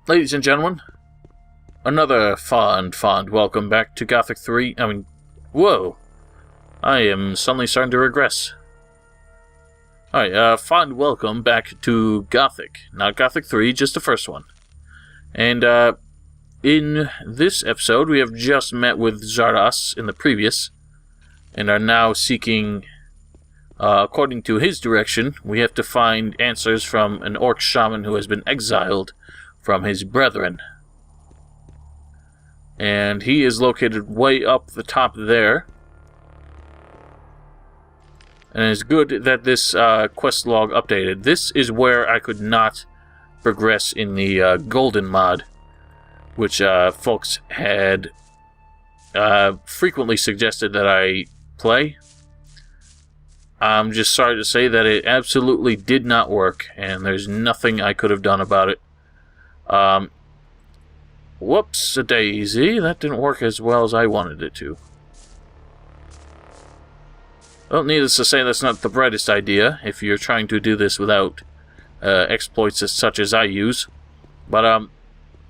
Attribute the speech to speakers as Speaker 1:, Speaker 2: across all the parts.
Speaker 1: Ladies and gentlemen, another fond welcome back to Gothic 3. Whoa! I am suddenly starting to regress. Alright, fond welcome back to Gothic. Not Gothic 3, just the first one. And, in this episode, we have just met with Xardas in the previous, and are now seeking, according to his direction, we have to find answers from an orc shaman who has been exiled from his brethren. And he is located way up the top there. And it's good that this quest log updated. This is where I could not progress in the golden mod, which folks had frequently suggested that I play. I'm just sorry to say that it absolutely did not work, and there's nothing I could have done about it. Whoops-a-daisy, that didn't work as well as I wanted it to. Well, needless to say, that's not the brightest idea if you're trying to do this without exploits such as I use. But,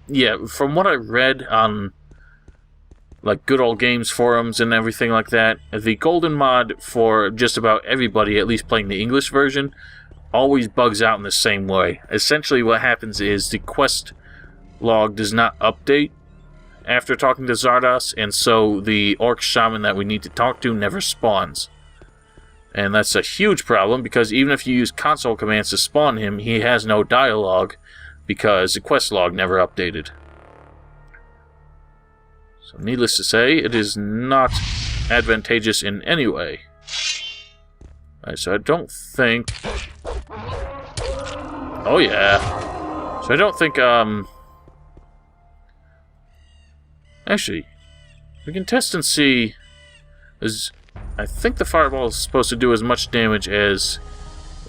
Speaker 1: yeah, from what I read on, like, Good Old Games forums and everything like that, the golden mod for just about everybody, at least playing the English version, always bugs out in the same way. Essentially what happens is the quest log does not update after talking to Zardoz, and so the orc shaman that we need to talk to never spawns. And that's a huge problem, because even if you use console commands to spawn him, he has no dialogue, because the quest log never updated. So needless to say, it is not advantageous in any way. Alright, so I don't think... Oh yeah. So I don't think, actually, we can test and see... I think the fireball is supposed to do as much damage as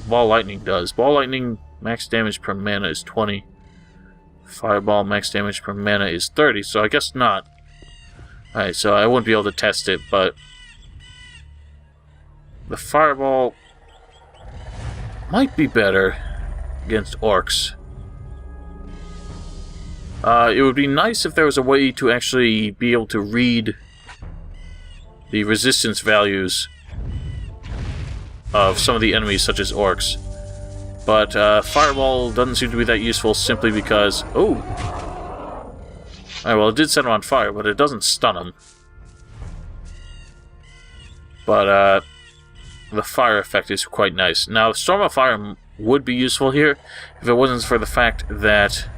Speaker 1: ball lightning does. Ball lightning max damage per mana is 20. Fireball max damage per mana is 30, so I guess not. Alright, so I wouldn't be able to test it, but the fireball might be better against orcs. It would be nice if there was a way to actually be able to read the resistance values of some of the enemies, such as orcs. But fireball doesn't seem to be that useful simply because... Oh! Alright, well, it did set him on fire, but it doesn't stun him. But the fire effect is quite nice. Now, Storm of Fire would be useful here if it wasn't for the fact that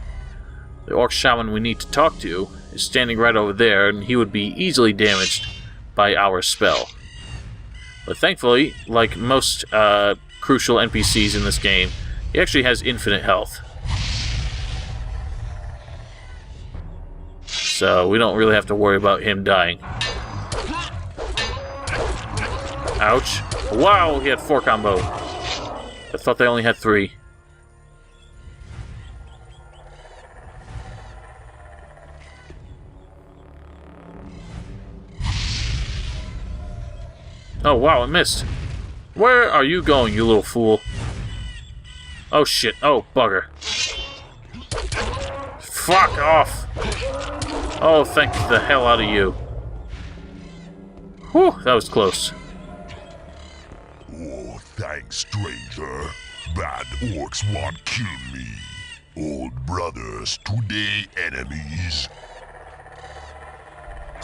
Speaker 1: the orc shaman we need to talk to is standing right over there, and he would be easily damaged by our spell. But thankfully, like most crucial NPCs in this game, he actually has infinite health. So we don't really have to worry about him dying. Ouch. Wow, he had 4 combo. I thought they only had 3. Oh wow, I missed. Where are you going, you little fool? Oh shit, oh bugger. Fuck off! Oh, thank the hell out of you. Whew, that was close.
Speaker 2: Oh, thanks, stranger. Bad orcs won't kill me. Old brothers, today enemies.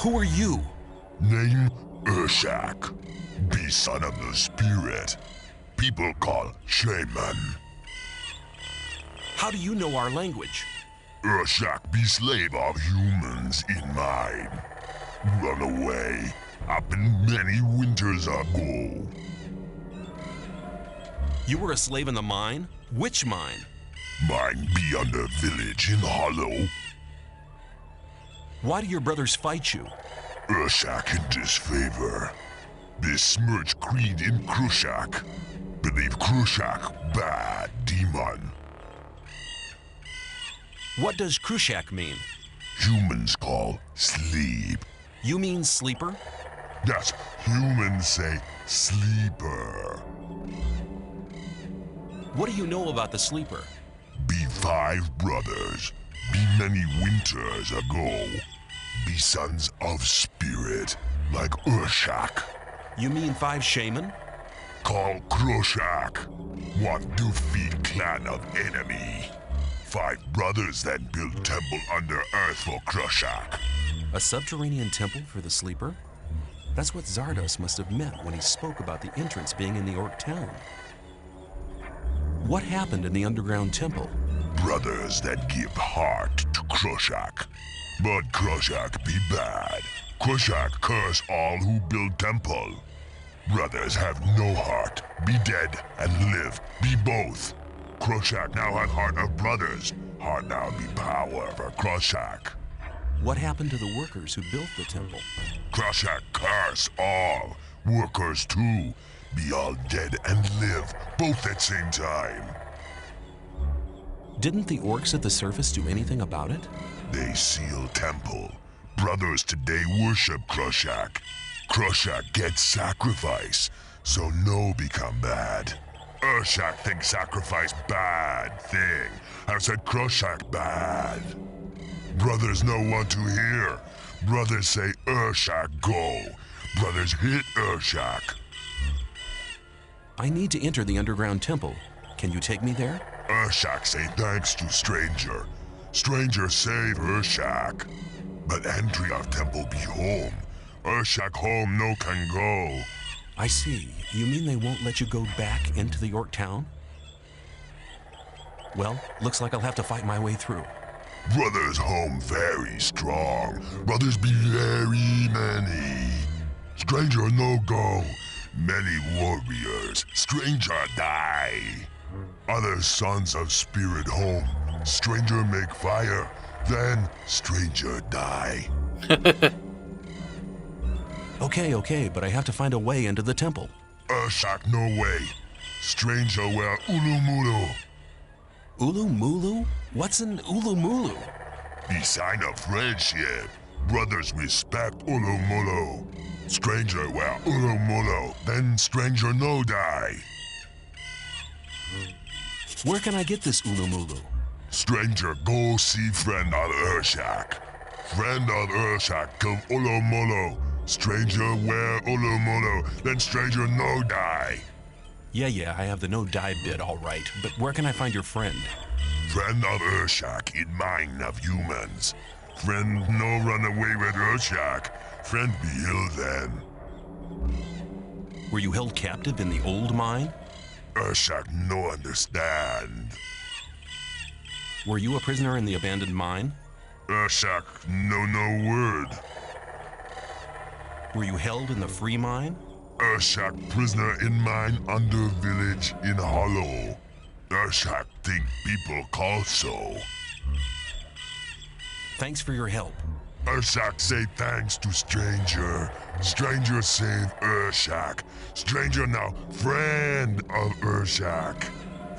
Speaker 3: Who are you?
Speaker 2: Name Urshak. Be son of the spirit. People call shaman.
Speaker 3: How do you know our language?
Speaker 2: Urshak be slave of humans in mine. Run away. Happened many winters ago.
Speaker 3: You were a slave in the mine? Which mine?
Speaker 2: Mine be under village in Hollow.
Speaker 3: Why do your brothers fight you?
Speaker 2: Urshak in disfavor. Besmirch creed in Urshak. Believe Urshak bad demon.
Speaker 3: What does Urshak mean?
Speaker 2: Humans call sleep.
Speaker 3: You mean sleeper?
Speaker 2: That's humans say sleeper.
Speaker 3: What do you know about the sleeper?
Speaker 2: Be 5 brothers. be many winters ago, be sons of spirit, like Urshak.
Speaker 3: You mean 5 shaman?
Speaker 2: Call Urshak, one defeat clan of enemy. 5 brothers that built temple under earth for Urshak.
Speaker 3: A subterranean temple for the sleeper? That's what Zardoz must have meant when he spoke about the entrance being in the Orc town. What happened in the underground temple?
Speaker 2: Brothers that give heart to Urshak. But Urshak be bad. Urshak curse all who build temple. Brothers have no heart, be dead and live, be both. Urshak now have heart of brothers, heart now be power for Urshak.
Speaker 3: What happened to the workers who built the temple?
Speaker 2: Urshak curse all, workers too, be all dead and live, both at same time.
Speaker 3: Didn't the orcs at the surface do anything about it?
Speaker 2: They seal temple. Brothers today worship Urshak. Urshak gets sacrifice, so no become bad. Urshak think sacrifice bad thing. I said Urshak bad. Brothers no want to hear. Brothers say Urshak go. Brothers hit Urshak.
Speaker 3: I need to enter the underground temple. Can you take me there?
Speaker 2: Urshak say thanks to stranger. Stranger save Urshak. But entry of temple be home. Urshak home no can go.
Speaker 3: I see. You mean they won't let you go back into the Orc town? Well, looks like I'll have to fight my way through.
Speaker 2: Brothers home very strong. Brothers be very many. Stranger no go. Many warriors. Stranger die. Other sons of spirit home. Stranger make fire. Then stranger die.
Speaker 3: Okay, but I have to find a way into the temple.
Speaker 2: Urshak no way. Stranger wear ulumulu.
Speaker 3: Ulumulu? What's an ulumulu?
Speaker 2: Be sign of friendship. Brothers respect ulumulu. Stranger wear ulumulu. Then stranger no die.
Speaker 3: Where can I get this ulumulu?
Speaker 2: Stranger go see friend of Urshak. Friend of Urshak give ulumulu. Stranger wear ulumulu. Then stranger no die.
Speaker 3: Yeah, I have the no die bit all right, but where can I find your friend?
Speaker 2: Friend of Urshak in mind of humans. Friend no run away with Urshak. Friend be ill then.
Speaker 3: Were you held captive in the old mine?
Speaker 2: Urshak no understand.
Speaker 3: Were you a prisoner in the abandoned mine?
Speaker 2: Urshak no word.
Speaker 3: Were you held in the free mine?
Speaker 2: Urshak prisoner in mine under village in hollow. Urshak think people call so.
Speaker 3: Thanks for your help.
Speaker 2: Urshak say thanks to stranger. Stranger save Urshak. Stranger now friend of Urshak.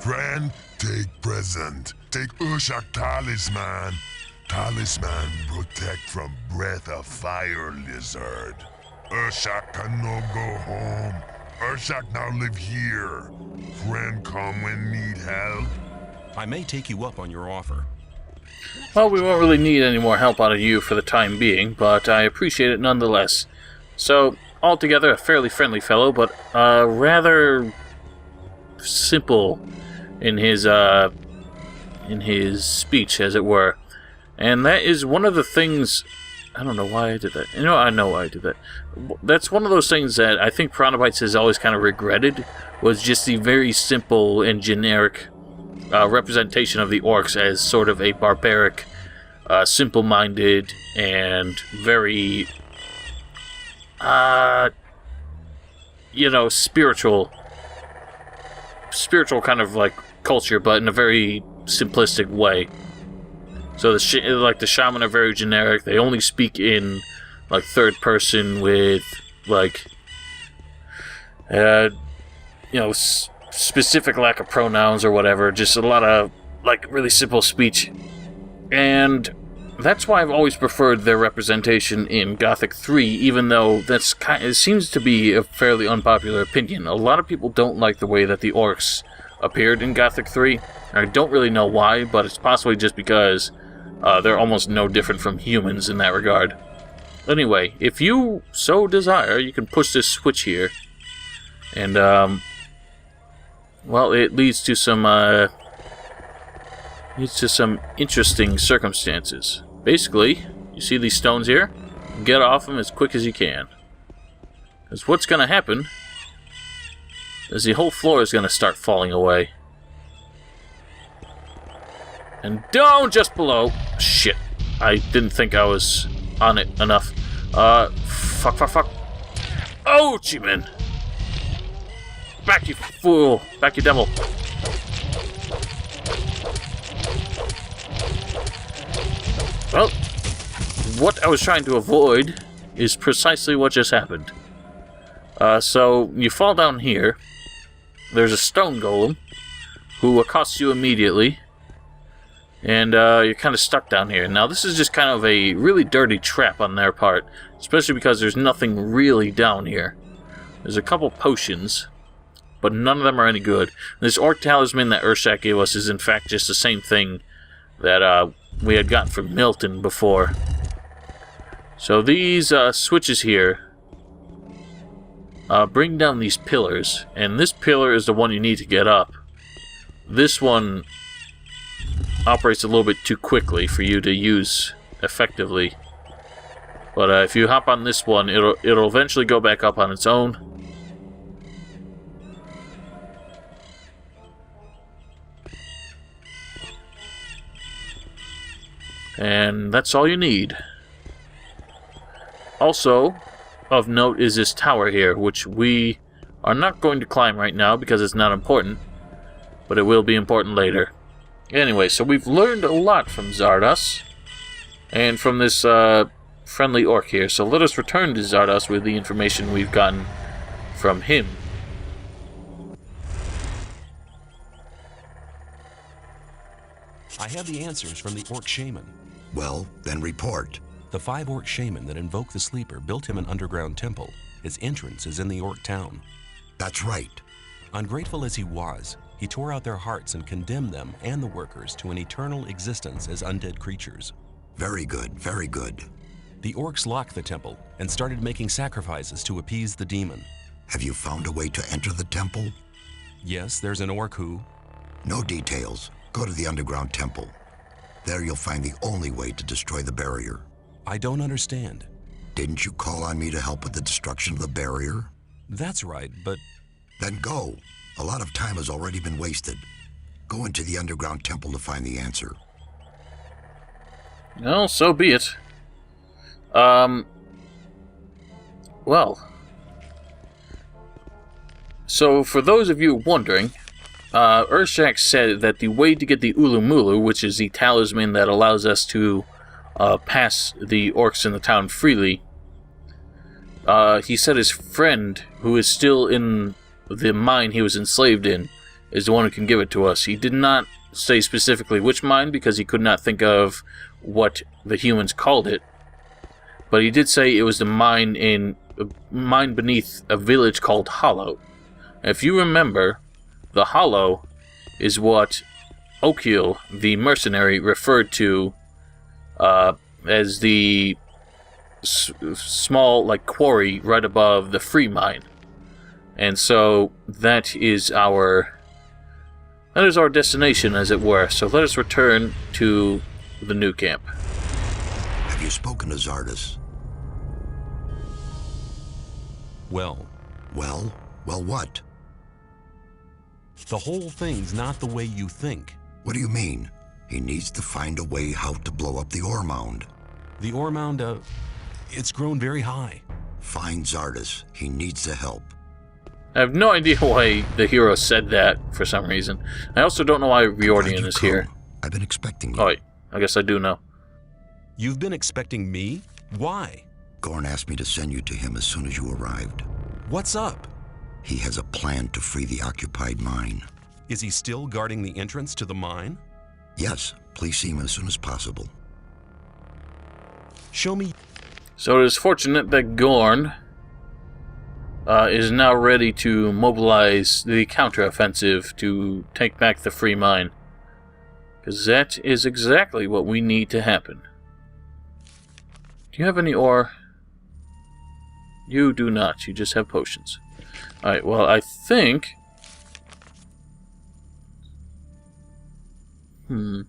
Speaker 2: Friend take present. Take Urshak talisman. Talisman protect from breath of fire lizard. Urshak can no go home. Urshak now live here. Friend come when need help.
Speaker 3: I may take you up on your offer.
Speaker 1: Well, we won't really need any more help out of you for the time being, but I appreciate it nonetheless. So, altogether, a fairly friendly fellow, but rather simple in his speech, as it were. And that is one of the things... I don't know why I did that. I know why I did that. That's one of those things that I think Piranhabytes has always kind of regretted, was just the very simple and generic representation of the orcs as sort of a barbaric, simple-minded, and very, spiritual kind of like culture, but in a very simplistic way. So the shaman are very generic. They only speak in like third person with like specific lack of pronouns or whatever. Just a lot of like really simple speech, and that's why I've always preferred their representation in Gothic 3. Even though it seems to be a fairly unpopular opinion. A lot of people don't like the way that the orcs appeared in Gothic 3. I don't really know why, but it's possibly just because They're almost no different from humans in that regard. Anyway, if you so desire, you can push this switch here. And, well, it leads to some interesting circumstances. Basically, you see these stones here? Get off them as quick as you can. Because what's going to happen is the whole floor is going to start falling away. And don't just below. Shit. I didn't think I was on it enough. Fuck. Oh, G-Man. Back, you fool. Back, you devil. Well, what I was trying to avoid is precisely what just happened. So, you fall down here. There's a stone golem who accosts you immediately. And you're kind of stuck down here. Now, this is just kind of a really dirty trap on their part. Especially because there's nothing really down here. There's a couple potions, but none of them are any good. This orc talisman that Urshak gave us is in fact just the same thing that we had gotten from Milton before. So these switches here bring down these pillars, and this pillar is the one you need to get up. This one operates a little bit too quickly for you to use effectively. But if you hop on this one, it'll eventually go back up on its own. And that's all you need. Also, of note is this tower here, which we are not going to climb right now because it's not important, but it will be important later. Anyway, so we've learned a lot from Xardas, and from this friendly orc here, so let us return to Zardoz with the information we've gotten from him.
Speaker 3: I have the answers from the orc shaman.
Speaker 4: Well, then report.
Speaker 3: The 5 orc shaman that invoked the sleeper built him an underground temple. Its entrance is in the orc town.
Speaker 4: That's right.
Speaker 3: Ungrateful as he was, he tore out their hearts and condemned them and the workers to an eternal existence as undead creatures.
Speaker 4: Very good, very good.
Speaker 3: The orcs locked the temple and started making sacrifices to appease the demon.
Speaker 4: Have you found a way to enter the temple?
Speaker 3: Yes, there's an orc who...
Speaker 4: No details. Go to the underground temple. There you'll find the only way to destroy the barrier.
Speaker 3: I don't understand.
Speaker 4: Didn't you call on me to help with the destruction of the barrier?
Speaker 3: That's right, but...
Speaker 4: Then go. A lot of time has already been wasted. Go into the underground temple to find the answer.
Speaker 1: Well, so be it. Well. So, for those of you wondering, Urshak said that the way to get the ulumulu, which is the talisman that allows us to pass the orcs in the town freely, he said his friend, who is still in the mine he was enslaved in, is the one who can give it to us. He did not say specifically which mine, because he could not think of what the humans called it. But he did say it was the mine beneath a village called Hollow. If you remember, the Hollow is what Okil, the mercenary, referred to as the small, quarry right above the free mine. And so that is our destination, as it were. So let us return to the new camp.
Speaker 4: Have you spoken to Xardas?
Speaker 3: Well,
Speaker 4: Well, what?
Speaker 3: the whole thing's not the way you think.
Speaker 4: What do you mean? He needs to find a way how to blow up the ore mound.
Speaker 3: The ore mound, it's grown very high.
Speaker 4: Find Xardas. He needs the help.
Speaker 1: I have no idea why the hero said that for some reason. I also don't know why Riordan is here.
Speaker 4: I've been expecting you.
Speaker 1: Oh, I guess I do know.
Speaker 3: You've been expecting me? Why?
Speaker 4: Gorn asked me to send you to him as soon as you arrived.
Speaker 3: What's up?
Speaker 4: He has a plan to free the occupied mine.
Speaker 3: Is he still guarding the entrance to the mine?
Speaker 4: Yes, please see him as soon as possible.
Speaker 3: Show me.
Speaker 1: So it is fortunate that Gorn is now ready to mobilize the counteroffensive to take back the free mine. Because that is exactly what we need to happen. Do you have any ore? You do not. You just have potions. Alright, well, I think... one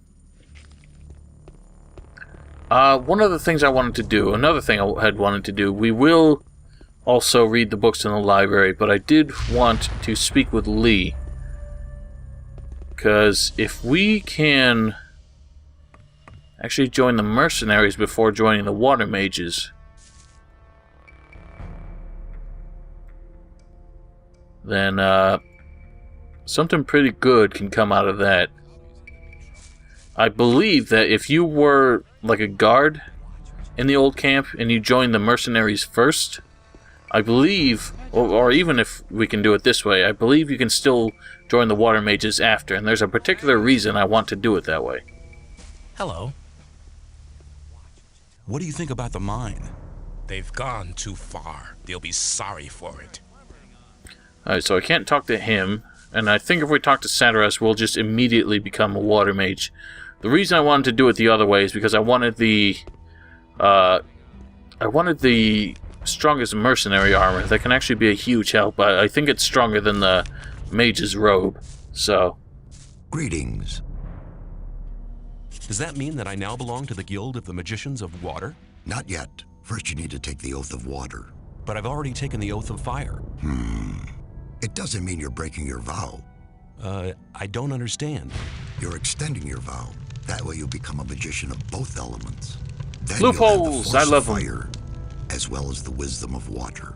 Speaker 1: of the things I wanted to do, another thing I had wanted to do, we will also read the books in the library, but I did want to speak with Lee. Because if we can actually join the mercenaries before joining the water mages, then something pretty good can come out of that. I believe that if you were like a guard in the old camp and you joined the mercenaries first, I believe, or even if we can do it this way, I believe you can still join the water mages after, and there's a particular reason I want to do it that way.
Speaker 3: Hello. What do you think about the mine?
Speaker 5: They've gone too far. They'll be sorry for it.
Speaker 1: Alright, so I can't talk to him, and I think if we talk to Xardas, we'll just immediately become a water mage. The reason I wanted to do it the other way is because I wanted the strongest mercenary armor that can actually be a huge help. I think it's stronger than the mage's robe, so...
Speaker 4: Greetings.
Speaker 3: Does that mean that I now belong to the Guild of the Magicians of Water?
Speaker 4: Not yet. First you need to take the Oath of Water.
Speaker 3: But I've already taken the Oath of Fire.
Speaker 4: It doesn't mean you're breaking your vow.
Speaker 3: I don't understand.
Speaker 4: You're extending your vow. That way you'll become a magician of both elements. Then
Speaker 1: Loopholes! I love them.
Speaker 4: fire, as well as the wisdom of water.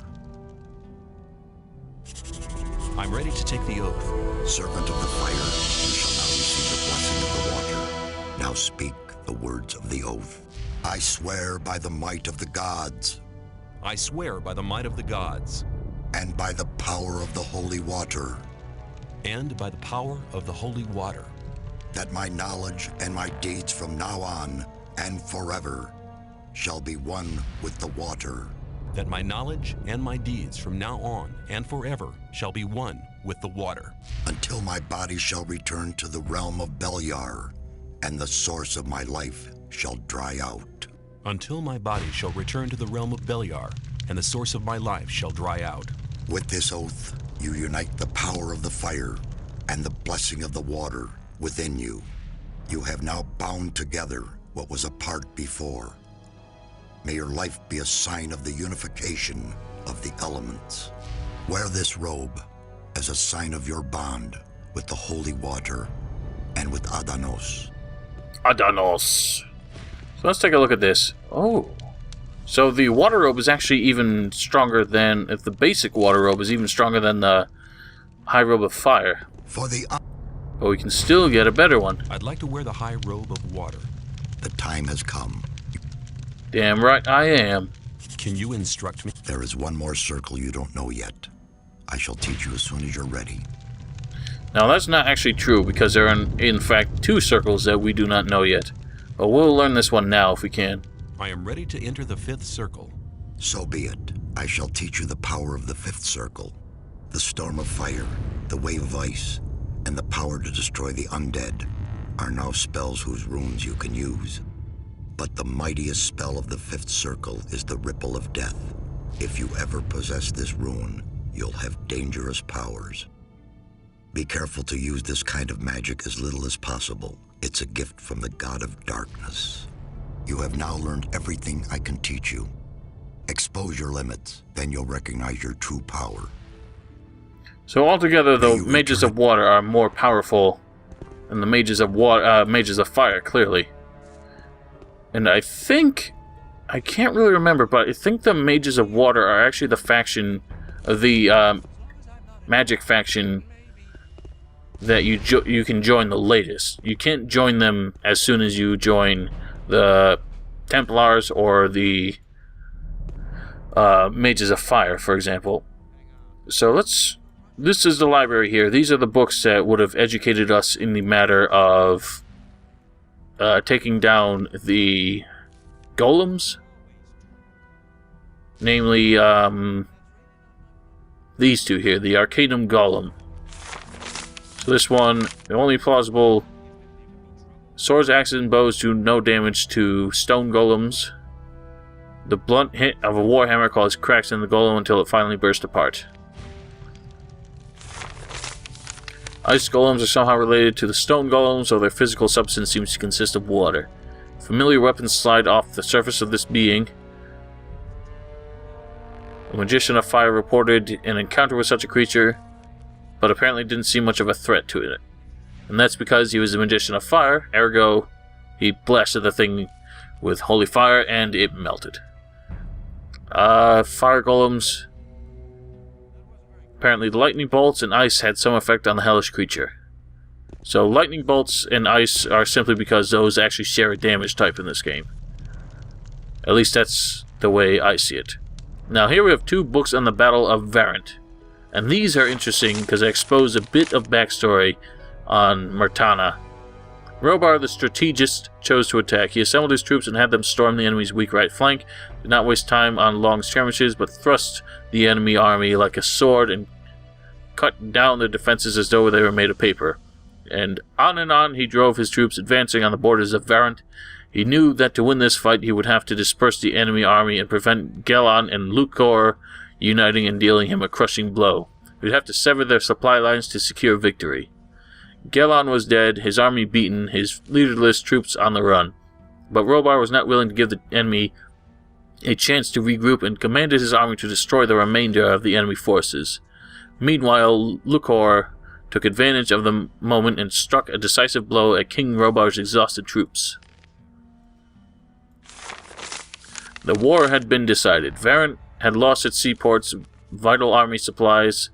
Speaker 3: I'm ready to take the oath.
Speaker 4: Servant of the fire, you shall now receive the blessing of the water. Now speak the words of the oath. I swear by the might of the gods.
Speaker 3: I swear by the might of the gods.
Speaker 4: And by the power of the holy water.
Speaker 3: And by the power of the holy water.
Speaker 4: That my knowledge and my deeds from now on and forever shall be one with the water.
Speaker 3: That my knowledge and my deeds from now on and forever shall be one with the water.
Speaker 4: Until my body shall return to the realm of Beliar, and the source of my life shall dry out.
Speaker 3: Until my body shall return to the realm of Beliar, and the source of my life shall dry out.
Speaker 4: With this oath, you unite the power of the fire and the blessing of the water within you. You have now bound together what was apart before. May your life be a sign of the unification of the elements. Wear this robe as a sign of your bond with the holy water and with Adanos.
Speaker 1: Adanos. So let's take a look at this. Oh. So the water robe is actually even stronger than... If the basic water robe is even stronger than the high robe of fire. But we can still get a better one.
Speaker 3: I'd like to wear the high robe of water.
Speaker 4: The time has come.
Speaker 1: Damn right I am.
Speaker 3: Can you instruct me?
Speaker 4: There is one more circle you don't know yet. I shall teach you as soon as you're ready.
Speaker 1: Now that's not actually true, because there are in fact 2 circles that we do not know yet. But we'll learn this one now if we can.
Speaker 3: I am ready to enter the 5th circle.
Speaker 4: So be it. I shall teach you the power of the 5th circle. The storm of fire, the wave of ice, and the power to destroy the undead are now spells whose runes you can use. But the mightiest spell of the 5th circle is the Ripple of Death. If you ever possess this rune, you'll have dangerous powers. Be careful to use this kind of magic as little as possible. It's a gift from the god of darkness. You have now learned everything I can teach you. Expose your limits, then you'll recognize your true power.
Speaker 1: So altogether, though, mages of water are more powerful than the mages of mages of fire, clearly. And I think, I can't really remember, but I think the mages of water are actually the faction, the magic faction that you can join the latest. You can't join them as soon as you join the Templars or the mages of fire, for example. So this is the library here. These are the books that would have educated us in the matter of taking down the golems. Namely, these 2 here, the Arcanum Golem. So this one, the only plausible Swords, axes, and bows do no damage to stone golems. The blunt hit of a warhammer causes cracks in the golem until it finally bursts apart. Ice golems are somehow related to the stone golems, though their physical substance seems to consist of water. Familiar weapons slide off the surface of this being. A magician of fire reported an encounter with such a creature, but apparently didn't see much of a threat to it. And that's because he was a magician of fire, ergo he blasted the thing with holy fire and it melted. Fire golems. Apparently the lightning bolts and ice had some effect on the hellish creature. So lightning bolts and ice are simply because those actually share a damage type in this game. At least that's the way I see it. Now here we have 2 books on the Battle of Varant. And these are interesting because they expose a bit of backstory on Myrtana. Robar, the strategist, chose to attack. He assembled his troops and had them storm the enemy's weak right flank. Did not waste time on long skirmishes, but thrust the enemy army like a sword and cut down their defenses as though they were made of paper. And on he drove his troops, advancing on the borders of Varant. He knew that to win this fight he would have to disperse the enemy army and prevent Gelon and Lukor uniting and dealing him a crushing blow. He would have to sever their supply lines to secure victory. Gelon was dead, his army beaten, his leaderless troops on the run. But Robar was not willing to give the enemy a chance to regroup and commanded his army to destroy the remainder of the enemy forces. Meanwhile, Lukor took advantage of the moment and struck a decisive blow at King Robar's exhausted troops. The war had been decided. Varant had lost its seaports, vital army supplies.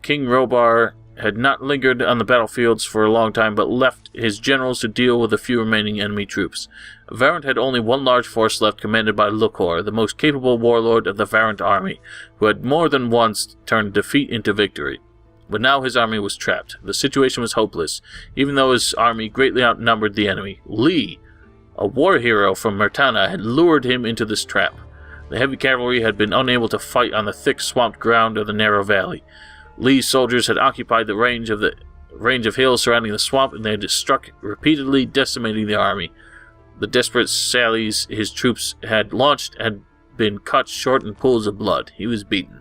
Speaker 1: King Robar had not lingered on the battlefields for a long time, but left his generals to deal with the few remaining enemy troops. Varant had only one large force left, commanded by Lukor, the most capable warlord of the Varant army, who had more than once turned defeat into victory. But now his army was trapped. The situation was hopeless, even though his army greatly outnumbered the enemy. Lee, a war hero from Myrtana, had lured him into this trap. The heavy cavalry had been unable to fight on the thick swamped ground of the narrow valley. Lee's soldiers had occupied the range of hills surrounding the swamp, and they had struck repeatedly, decimating the army. The desperate sallies his troops had launched had been cut short in pools of blood. He was beaten.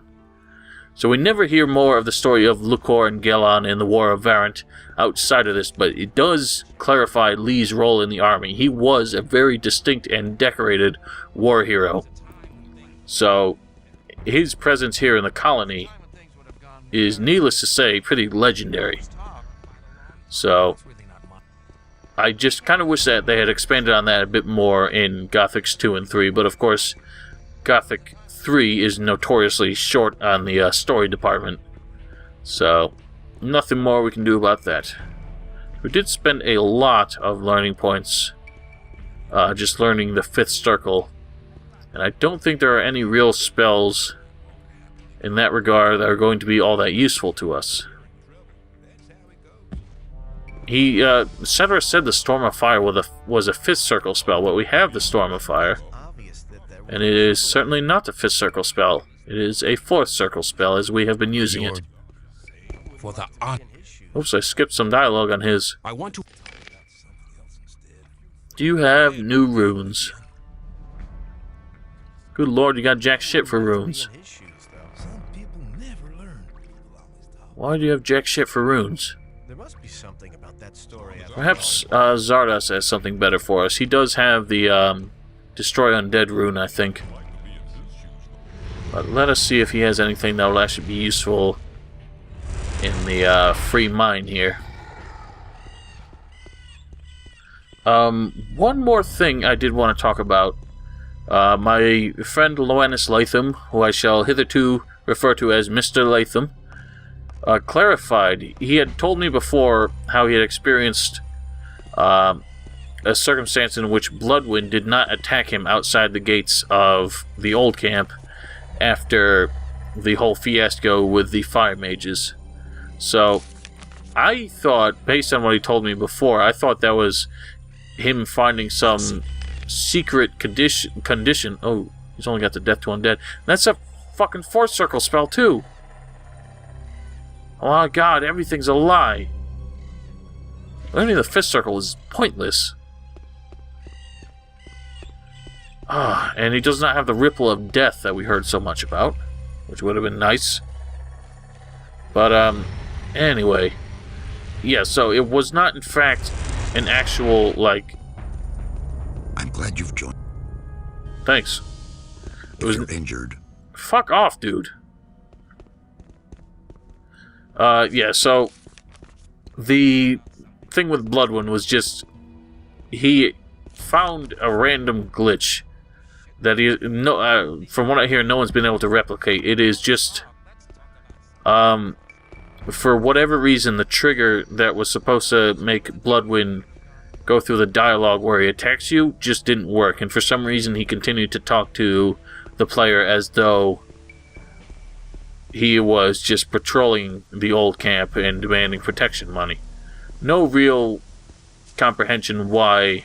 Speaker 1: So we never hear more of the story of Lukor and Gelon in the War of Varant outside of this, but it does clarify Lee's role in the army. He was a very distinct and decorated war hero. So his presence here in the colony is, needless to say, pretty legendary. So I just kind of wish that they had expanded on that a bit more in Gothics 2 and 3, but of course Gothic 3 is notoriously short on the story department, so nothing more we can do about that. We did spend a lot of learning points just learning the 5th circle, and I don't think there are any real spells in that regard that are going to be all that useful to us. Xardas said the Storm of Fire was a 5th circle spell, but we have the Storm of Fire. And it is certainly not a 5th circle spell. It is a 4th circle spell, as we have been using it.
Speaker 5: For the
Speaker 1: Oops, I skipped some dialogue on his.
Speaker 3: I want to...
Speaker 1: Do you have new runes? Good lord, you got jack shit for runes. Why do you have jack shit for runes? Perhaps Zardoz has something better for us. He does have the Destroy Undead rune, I think. But let us see if he has anything that will actually be useful in the free mine here. One more thing I did want to talk about. My friend Loannis Latham, who I shall hitherto refer to as Mr. Latham, clarified. He had told me before how he had experienced a circumstance in which Bloodwind did not attack him outside the gates of the old camp after the whole fiasco with the fire mages. So I thought, based on what he told me before, I thought that was him finding some secret condition. Oh, he's only got the Death to Undead. That's a fucking 4th circle spell too. Oh my god, everything's a lie. Learning the fifth circle is pointless. Ah, and he does not have the ripple of death that we heard so much about, which would have been nice. But, anyway. Yeah, so it was not, in fact, an actual, like...
Speaker 4: I'm glad you've joined.
Speaker 1: Thanks. It was
Speaker 4: You're injured.
Speaker 1: Fuck off, dude. Yeah, so... The thing with Bloodwind was just... He found a random glitch that from what I hear, no one's been able to replicate. It is just, for whatever reason, the trigger that was supposed to make Bloodwind go through the dialogue where he attacks you just didn't work, and for some reason he continued to talk to the player as though he was just patrolling the old camp and demanding protection money. No real comprehension why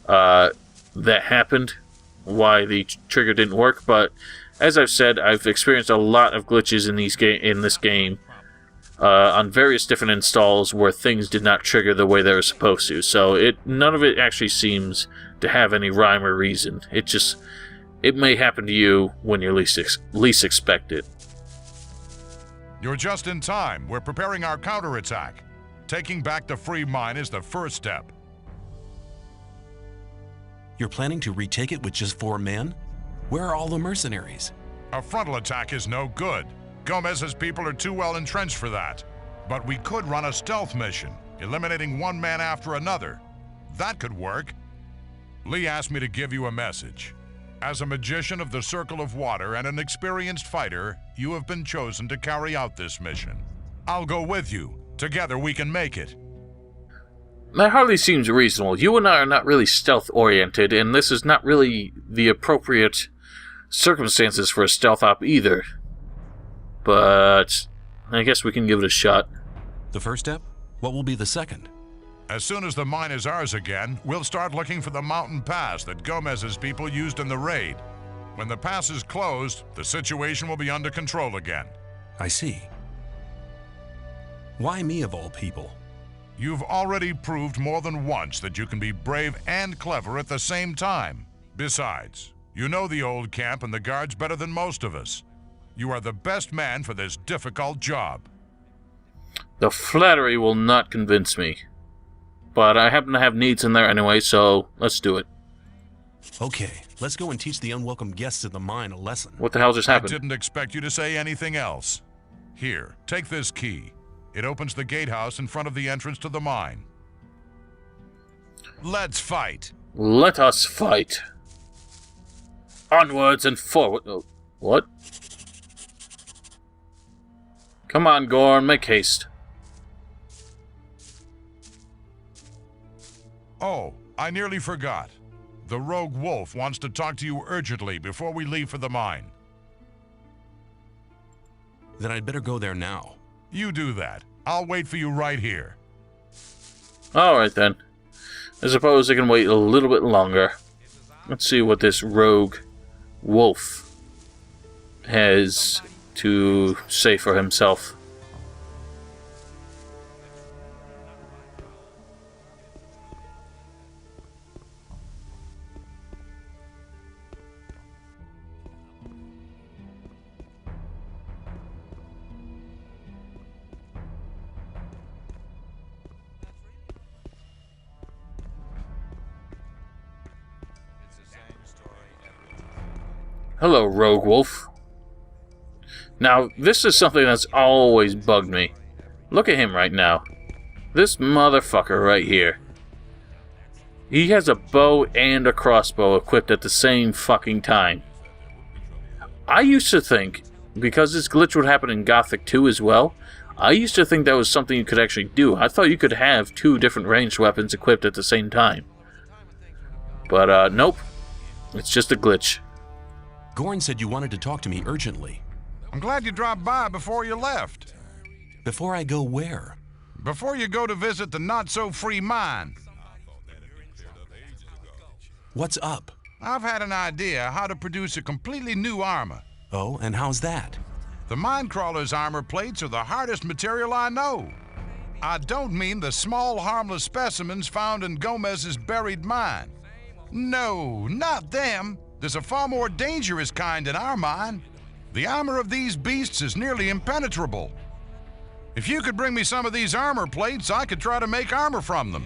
Speaker 1: that happened, why the trigger didn't work, but as I've said, I've experienced a lot of glitches in this game on various different installs where things did not trigger the way they were supposed to, so none of it actually seems to have any rhyme or reason. It may happen to you when you least expect it.
Speaker 6: You're just in time. We're preparing our counterattack. Taking back the free mine is the first step.
Speaker 3: You're planning to retake it with just 4 men? Where are all the mercenaries?
Speaker 6: A frontal attack is no good. Gomez's people are too well entrenched for that. But we could run a stealth mission, eliminating one man after another. That could work. Lee asked me to give you a message. As a magician of the Circle of Water and an experienced fighter, you have been chosen to carry out this mission. I'll go with you. Together we can make it.
Speaker 1: That hardly seems reasonable. You and I are not really stealth-oriented, and this is not really the appropriate circumstances for a stealth op either. But I guess we can give it a shot.
Speaker 3: The first step? What will be the second?
Speaker 6: As soon as the mine is ours again, we'll start looking for the mountain pass that Gomez's people used in the raid. When the pass is closed, the situation will be under control again.
Speaker 3: I see. Why me of all people?
Speaker 6: You've already proved more than once that you can be brave and clever at the same time. Besides, you know the old camp and the guards better than most of us. You are the best man for this difficult job.
Speaker 1: The flattery will not convince me. But I happen to have needs in there anyway, so let's do it.
Speaker 3: Okay, let's go and teach the unwelcome guests at the mine a lesson.
Speaker 1: What the hell just happened?
Speaker 6: I didn't expect you to say anything else. Here, take this key. It opens the gatehouse in front of the entrance to the mine. Let's fight.
Speaker 1: Let us fight. Onwards and forward. Oh, what? Come on, Gorn, make haste.
Speaker 6: Oh, I nearly forgot. The rogue wolf wants to talk to you urgently before we leave for the mine.
Speaker 3: Then I'd better go there now.
Speaker 6: You do that. I'll wait for you right here.
Speaker 1: Alright then. I suppose I can wait a little bit longer. Let's see what this rogue wolf has to say for himself. Hello, Rogue Wolf. Now, this is something that's always bugged me. Look at him right now. This motherfucker right here. He has a bow and a crossbow equipped at the same fucking time. I used to think, because this glitch would happen in Gothic 2 as well, I used to think that was something you could actually do. I thought you could have 2 different ranged weapons equipped at the same time. But, nope. It's just a glitch.
Speaker 3: Gorn said you wanted to talk to me urgently.
Speaker 6: I'm glad you dropped by before you left.
Speaker 3: Before I go where?
Speaker 6: Before you go to visit the not-so-free mine.
Speaker 3: What's up?
Speaker 6: I've had an idea how to produce a completely new armor.
Speaker 3: Oh, and how's that?
Speaker 6: The mine crawler's armor plates are the hardest material I know. I don't mean the small, harmless specimens found in Gomez's buried mine. No, not them. There's a far more dangerous kind in our mine. The armor of these beasts is nearly impenetrable. If you could bring me some of these armor plates, I could try to make armor from them.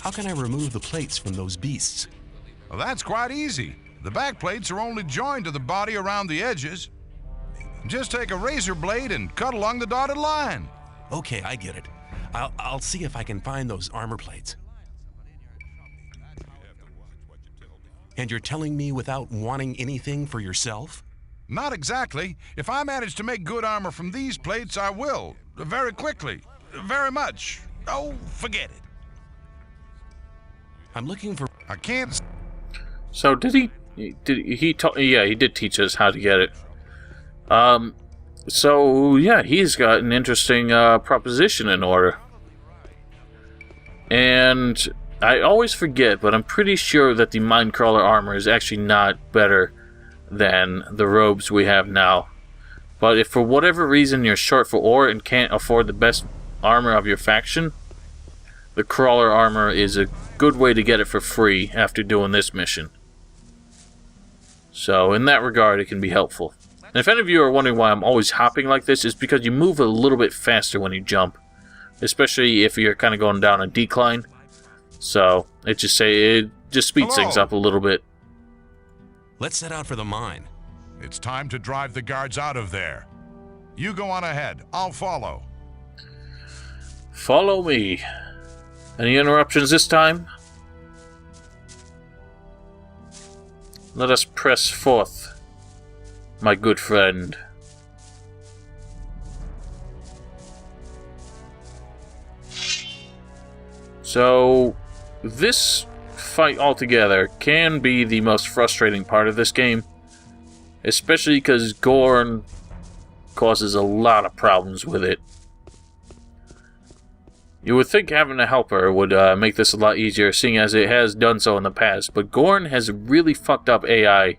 Speaker 3: How can I remove the plates from those beasts?
Speaker 6: Well, that's quite easy. The back plates are only joined to the body around the edges. Just take a razor blade and cut along the dotted line.
Speaker 3: Okay, I get it. I'll see if I can find those armor plates. And you're telling me without wanting anything for yourself?
Speaker 6: Not exactly. If I manage to make good armor from these plates, I will. Very quickly. Very much. Oh, forget it.
Speaker 3: I'm looking for...
Speaker 6: I can't...
Speaker 1: So he did teach us how to get it. So yeah, he's got an interesting proposition in order. And I always forget, but I'm pretty sure that the Mindcrawler armor is actually not better than the robes we have now. But if for whatever reason you're short for ore and can't afford the best armor of your faction, the Crawler armor is a good way to get it for free after doing this mission. So in that regard, it can be helpful. And if any of you are wondering why I'm always hopping like this, it's because you move a little bit faster when you jump. Especially if you're kind of going down a decline. So it just speeds things up a little bit.
Speaker 3: Let's set out for the mine.
Speaker 6: It's time to drive the guards out of there. You go on ahead. I'll follow.
Speaker 1: Follow me. Any interruptions this time? Let us press forth, my good friend. So, this fight altogether can be the most frustrating part of this game, especially because Gorn causes a lot of problems with it. You would think having a helper would make this a lot easier, seeing as it has done so in the past, but Gorn has really fucked up AI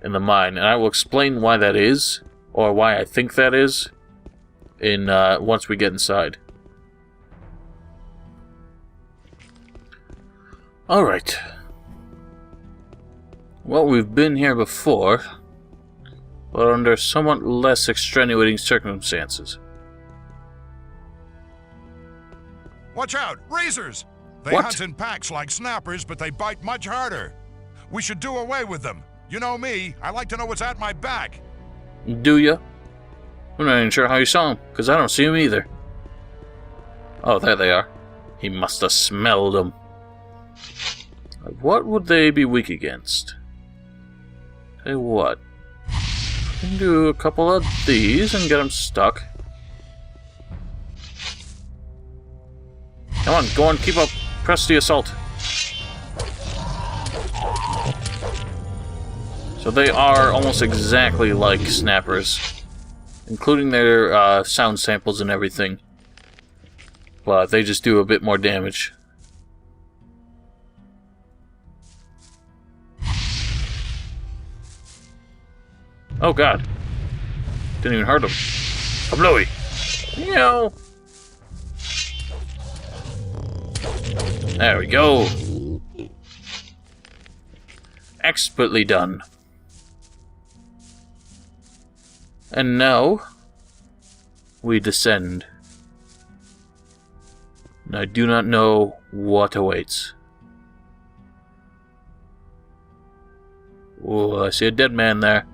Speaker 1: in the mine, and I will explain why that is, or why I think that is, in once we get inside. Alright. Well, we've been here before, but under somewhat less extenuating circumstances.
Speaker 6: Watch out! Razors! They
Speaker 1: What?
Speaker 6: hunt in packs like snappers, but they bite much harder. We should do away with them. You know me, I like to know what's at my back.
Speaker 1: Do ya? I'm not even sure how you saw him, because I don't see him either. Oh, there they are. He must have smelled them. What would they be weak against? Tell you what. I can do a couple of these and get them stuck. Come on, go on, keep up. Press the assault. So they are almost exactly like snappers, including their sound samples and everything. But they just do a bit more damage. Oh god. Didn't even hurt him. Kablowy! Meow! There we go. Expertly done. And now we descend. And I do not know what awaits. Oh, I see a dead man there.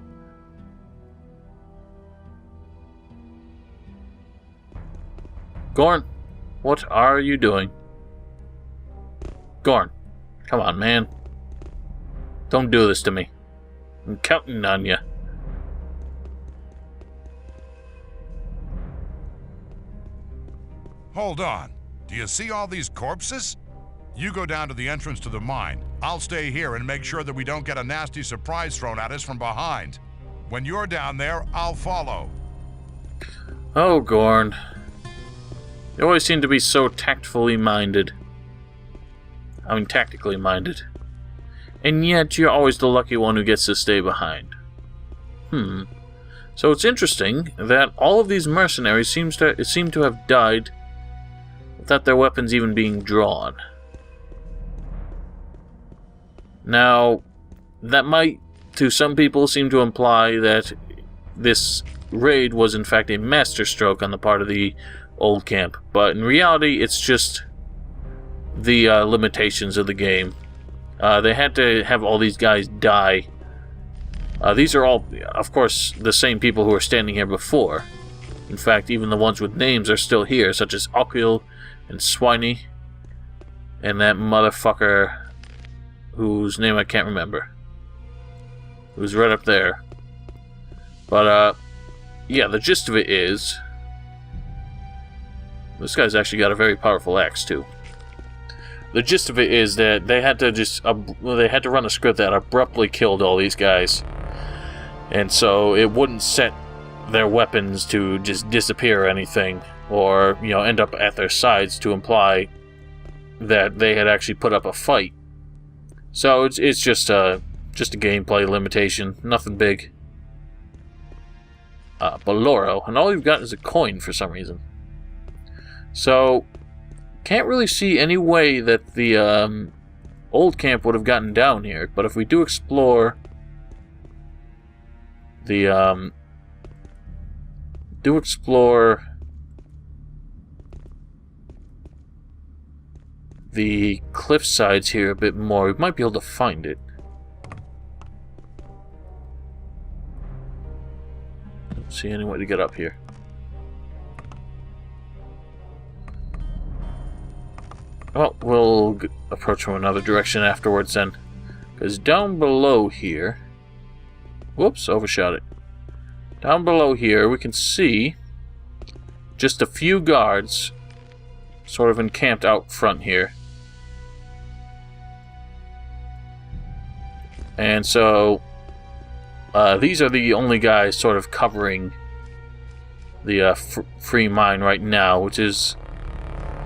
Speaker 1: Gorn, what are you doing? Gorn, come on, man. Don't do this to me. I'm counting on you.
Speaker 6: Hold on. Do you see all these corpses? You go down to the entrance to the mine. I'll stay here and make sure that we don't get a nasty surprise thrown at us from behind. When you're down there, I'll follow.
Speaker 1: Oh, Gorn. You always seem to be so tactfully minded. I mean, tactically minded. And yet, you're always the lucky one who gets to stay behind. So it's interesting that all of these mercenaries seem to have died without their weapons even being drawn. Now, that might, to some people, seem to imply that this raid was in fact a masterstroke on the part of the old camp, but in reality it's just the limitations of the game. They had to have all these guys die. These are all, of course, the same people who were standing here before. In fact, even the ones with names are still here, such as Okil and Swiney, and that motherfucker whose name I can't remember, who's right up there. But, yeah, the gist of it is, this guy's actually got a very powerful axe, too. The gist of it is that they had to they had to run a script that abruptly killed all these guys. And so it wouldn't set their weapons to just disappear or anything, or, you know, end up at their sides to imply that they had actually put up a fight. So it's just a gameplay limitation, nothing big. Boloro, and all you've got is a coin for some reason. So, can't really see any way that the old camp would have gotten down here, but if we do explore the cliff sides here a bit more, we might be able to find it. Don't see any way to get up here. Well, we'll approach from another direction afterwards then. Because down below here... Whoops, overshot it. Down below here we can see just a few guards sort of encamped out front here. And so these are the only guys sort of covering the free mine right now, which is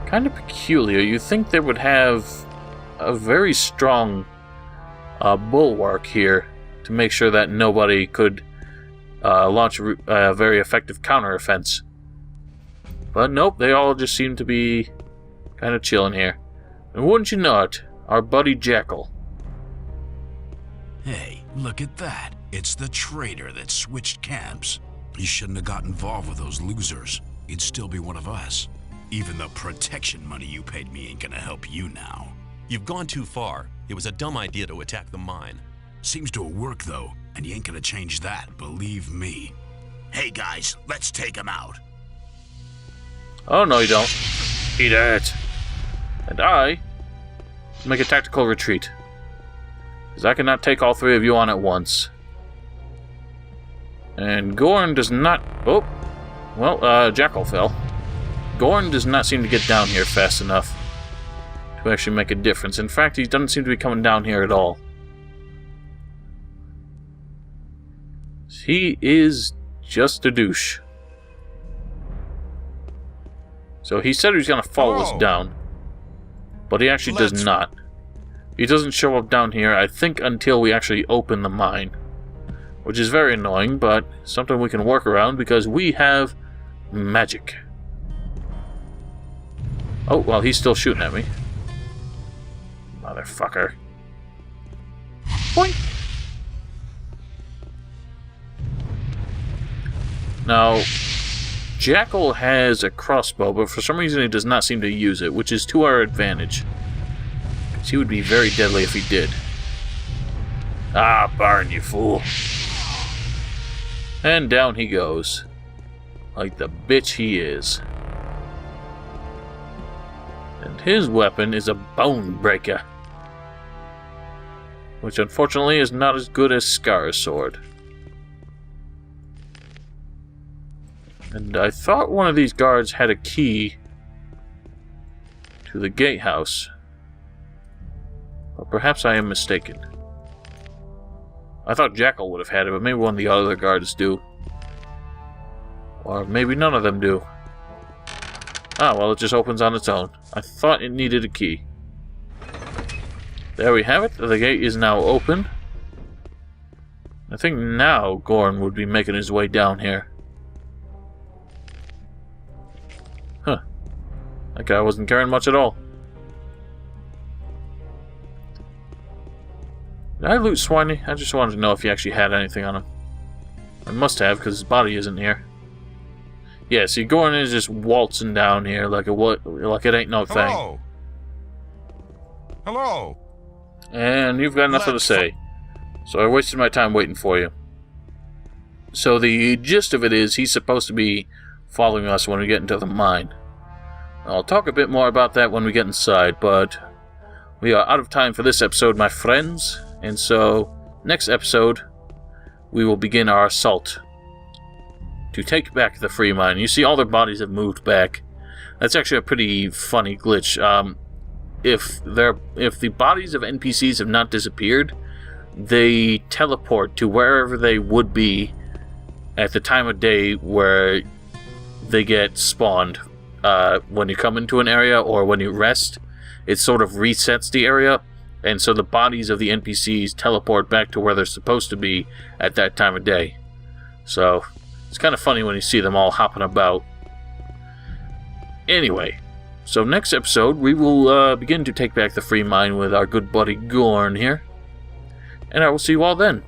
Speaker 1: kind of peculiar. You'd think they would have a very strong bulwark here to make sure that nobody could launch a very effective counteroffense. But nope, they all just seem to be kind of chilling here. And wouldn't you know it, our buddy Jackal.
Speaker 7: Hey, look at that. It's the traitor that switched camps. You shouldn't have got involved with those losers. You'd still be one of us. Even the protection money you paid me ain't gonna help you now.
Speaker 3: You've gone too far. It was a dumb idea to attack the mine.
Speaker 7: Seems to have worked though, and you ain't gonna change that, believe me. Hey guys, let's take him out.
Speaker 1: Oh no you don't. Eat it. And I make a tactical retreat. Because I cannot take all three of you on at once. And Gorn does not... Oh! Well, Jackal fell. Gorn does not seem to get down here fast enough to actually make a difference. In fact, he doesn't seem to be coming down here at all. He is just a douche. So he said he was going to follow us down. But he actually does not. He doesn't show up down here, I think, until we actually open the mine. Which is very annoying, but something we can work around because we have magic. Oh, well, he's still shooting at me. Motherfucker. Boink! Now, Jackal has a crossbow, but for some reason he does not seem to use it, which is to our advantage. Because he would be very deadly if he did. Ah, burn, you fool. And down he goes. Like the bitch he is. And his weapon is a bone breaker. Which unfortunately is not as good as Scar's sword. And I thought one of these guards had a key to the gatehouse. But perhaps I am mistaken. I thought Jackal would have had it, but maybe one of the other guards do. Or maybe none of them do. Ah, well, it just opens on its own. I thought it needed a key. There we have it. The gate is now open. I think now Gorn would be making his way down here. Huh. That guy wasn't carrying much at all. Did I loot Swiney? I just wanted to know if he actually had anything on him. I must have, because his body isn't here. Yeah, see, Gorn is just waltzing down here like it ain't no thing.
Speaker 6: Hello. Hello.
Speaker 1: And you've got nothing to say. So I wasted my time waiting for you. So the gist of it is he's supposed to be following us when we get into the mine. I'll talk a bit more about that when we get inside, but we are out of time for this episode, my friends. And so, next episode, we will begin our assault to take back the free mine. You see all their bodies have moved back. That's actually a pretty funny glitch. If the bodies of NPCs have not disappeared, they teleport to wherever they would be at the time of day where they get spawned. When you come into an area or when you rest, it sort of resets the area, and so the bodies of the NPCs teleport back to where they're supposed to be at that time of day. So it's kind of funny when you see them all hopping about. Anyway, so next episode we will begin to take back the free mine with our good buddy Gorn here, and I will see you all then.